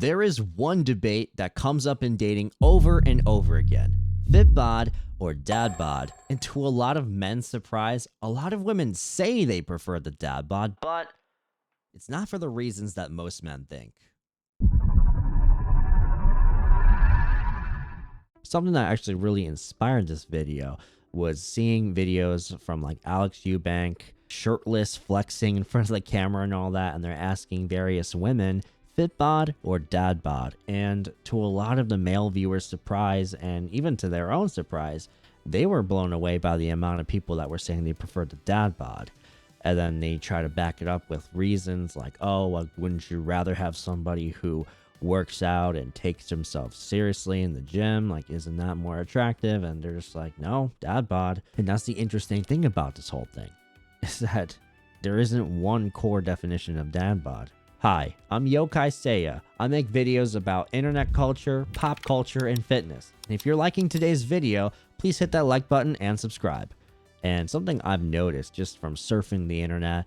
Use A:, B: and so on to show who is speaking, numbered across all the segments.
A: There is one debate that comes up in dating over and over again: fit bod or dad bod. And to a lot of men's surprise, a lot of women say they prefer the dad bod, but it's not for the reasons that most men think. Something that actually really inspired this video was seeing videos from like Alex Eubank, shirtless, flexing in front of the camera and all that, and they're asking various women, fit bod or dad bod? And to a lot of the male viewers' surprise, and even to their own surprise, they were blown away by the amount of people that were saying they preferred the dad bod. And then they try to back it up with reasons like, oh, well, wouldn't you rather have somebody who works out and takes himself seriously in the gym? Like, isn't that more attractive? And they're just like, no, dad bod. And that's the interesting thing about this whole thing, is that there isn't one core definition of dad bod. Hi, I'm Yokai Seiya. I make videos about internet culture, pop culture, and fitness. And if you're liking today's video, please hit that like button and subscribe. And something I've noticed just from surfing the internet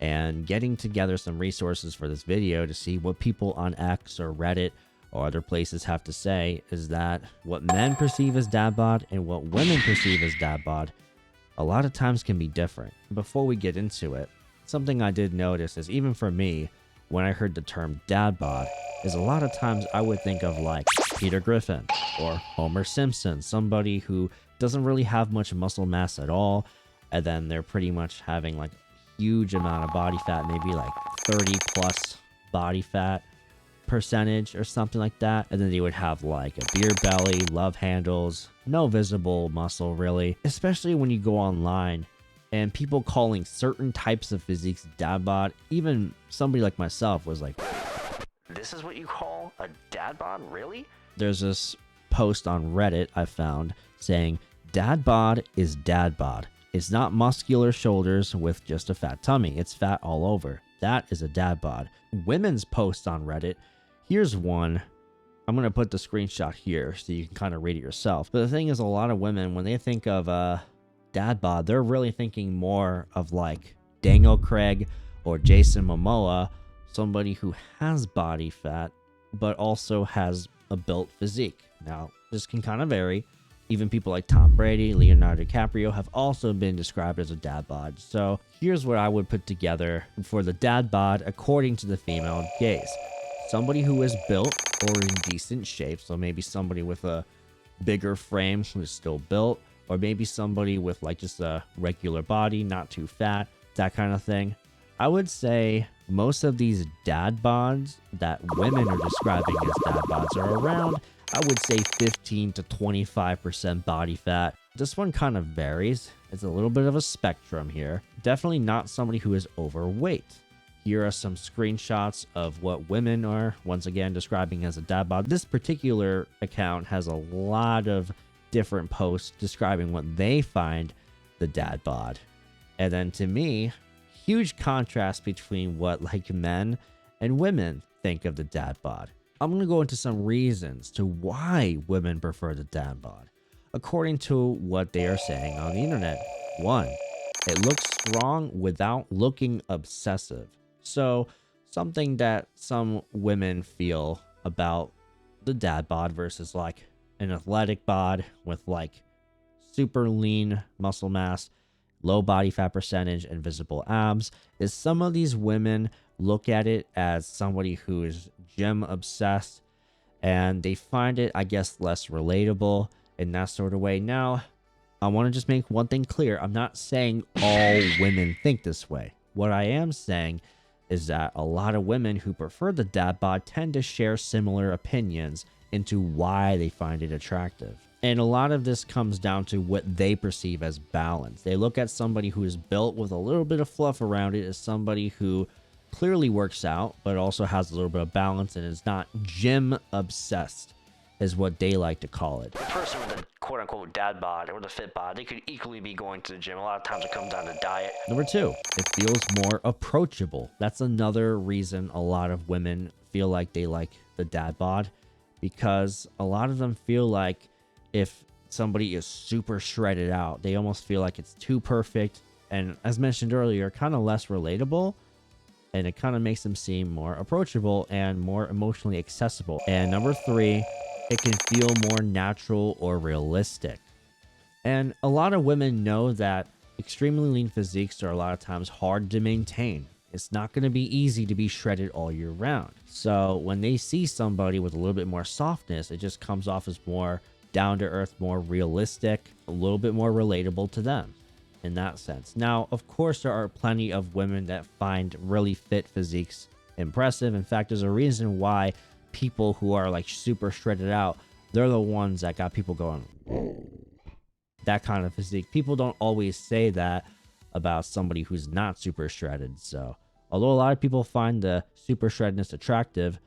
A: and getting together some resources for this video to see what people on X or Reddit or other places have to say is that what men perceive as dad bod and what women perceive as dad bod a lot of times can be different. Before we get into it, something I did notice is, even for me, when I heard the term dad bod, is a lot of times I would think of like Peter Griffin or Homer Simpson, somebody who doesn't really have much muscle mass at all, and then they're pretty much having like huge amount of body fat, maybe like 30 plus body fat percentage or something like that. And then they would have like a beer belly, love handles, no visible muscle really, especially when you go online and people calling certain types of physiques dad bod. Even somebody like myself was like, this is what you call a dad bod, really? There's this post on Reddit I found saying dad bod is dad bod. It's not muscular shoulders with just a fat tummy. It's fat all over. That is a dad bod. Women's posts on Reddit. Here's one. I'm going to put the screenshot here so you can kind of read it yourself. But the thing is, a lot of women, when they think of dad bod, they're really thinking more of like Daniel Craig or Jason Momoa, somebody who has body fat, but also has a built physique. Now, this can kind of vary. Even people like Tom Brady, Leonardo DiCaprio have also been described as a dad bod. So here's what I would put together for the dad bod according to the female gaze. Somebody who is built or in decent shape, so maybe somebody with a bigger frame who is still built, or maybe somebody with like just a regular body, not too fat, that kind of thing. I would say most of these dad bods that women are describing as dad bods are around, I would say 15 to 25% body fat. This one kind of varies. It's a little bit of a spectrum here. Definitely not somebody who is overweight. Here are some screenshots of what women are, once again, describing as a dad bod. This particular account has a lot of different posts describing what they find the dad bod. And then to me, huge contrast between what like men and women think of the dad bod. I'm going to go into some reasons to why women prefer the dad bod, according to what they are saying on the internet. 1, it looks strong without looking obsessive. So something that some women feel about the dad bod versus like an athletic bod with like super lean muscle mass, low body fat percentage, and visible abs is some of these women look at it as somebody who is gym obsessed, and they find it, I guess, less relatable in that sort of way. Now, I want to just make one thing clear. I'm not saying all women think this way. What I am saying is that a lot of women who prefer the dad bod tend to share similar opinions into why they find it attractive. And a lot of this comes down to what they perceive as balance. They look at somebody who is built with a little bit of fluff around it as somebody who clearly works out, but also has a little bit of balance and is not gym obsessed, is what they like to call it. The person with the quote-unquote dad bod or the fit bod, they could equally be going to the gym. A lot of times it comes down to diet. Number 2, it feels more approachable. That's another reason a lot of women feel like they like the dad bod, because a lot of them feel like if somebody is super shredded out, they almost feel like it's too perfect and, as mentioned earlier, kind of less relatable. and it kind of makes them seem more approachable and more emotionally accessible. And number 3, it can feel more natural or realistic. And a lot of women know that extremely lean physiques are a lot of times hard to maintain. It's not going to be easy to be shredded all year round. So when they see somebody with a little bit more softness, it just comes off as more down to earth, more realistic, a little bit more relatable to them in that sense. Now, of course, there are plenty of women that find really fit physiques impressive. In fact, there's a reason why people who are like super shredded out, they're the ones that got people going, whoa. That kind of physique. People don't always say that about somebody who's not super shredded. So although a lot of people find the super shreddedness attractive,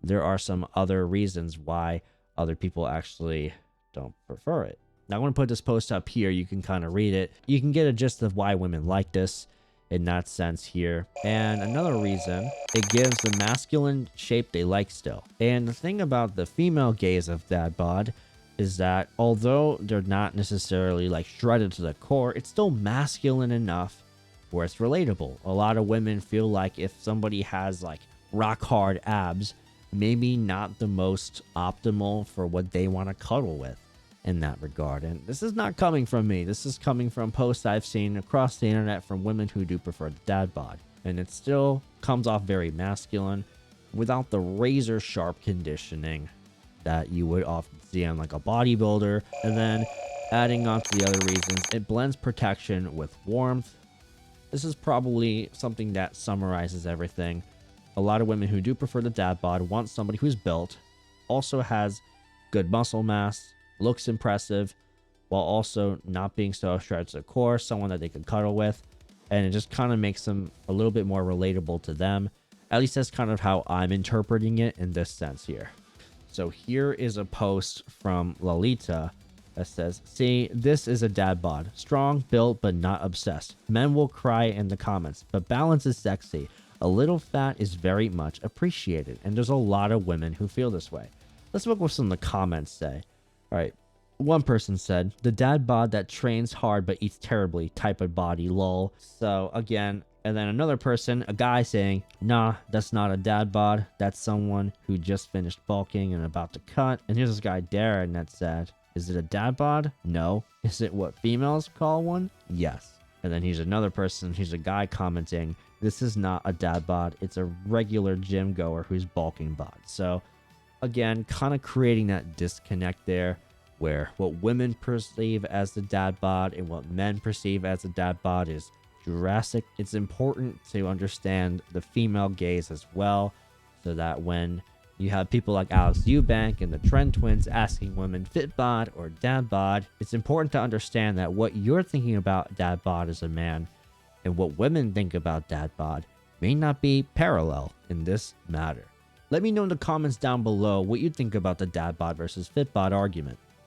A: there are some other reasons why other people actually don't prefer it. Now I'm going to put this post up here. You can kind of read it. You can get a gist of why women like this in that sense here. And another reason, it gives the masculine shape they like still. And the thing about the female gaze of Dad Bod is that although they're not necessarily like shredded to the core, it's still masculine enough where it's relatable. A lot of women feel like if somebody has like rock hard abs, maybe not the most optimal for what they want to cuddle with in that regard. And this is not coming from me. This is coming from posts I've seen across the internet from women who do prefer the Dad Bod. And it still comes off very masculine without the razor sharp conditioning that you would often see on like a bodybuilder. And then adding on to the other reasons, it blends protection with warmth. This is probably something that summarizes everything. A lot of women who do prefer the Dad Bod want somebody who's built, also has good muscle mass, looks impressive, while also not being so shredded to the core, someone that they can cuddle with. And it just kind of makes them a little bit more relatable to them. At least that's kind of how I'm interpreting it in this sense here. So here is a post from Lalita that says, see, this is a Dad Bod. Strong, built, but not obsessed. Men will cry in the comments, but balance is sexy. A little fat is very much appreciated. And there's a lot of women who feel this way. Let's look what some of the comments say. All right. One person said, the Dad Bod that trains hard but eats terribly type of body, lol. So again, and then another person, a guy saying, nah, that's not a Dad Bod. That's someone who just finished bulking and about to cut. And here's this guy, Darren, that said, is it a Dad Bod? No. Is it what females call one? Yes. And then here's another person, here's a guy commenting, this is not a Dad Bod. It's a regular gym goer who's bulking bod. So again, kind of creating that disconnect there where what women perceive as the Dad Bod and what men perceive as the Dad Bod is drastic. It's important to understand the female gaze as well, so that when you have people like Alex Eubank and the Trend Twins asking women fit bod or Dad Bod, it's important to understand that what you're thinking about Dad Bod as a man and what women think about Dad Bod may not be parallel in this matter. Let me know in the comments down below what you think about the Dad Bod versus fit bod argument.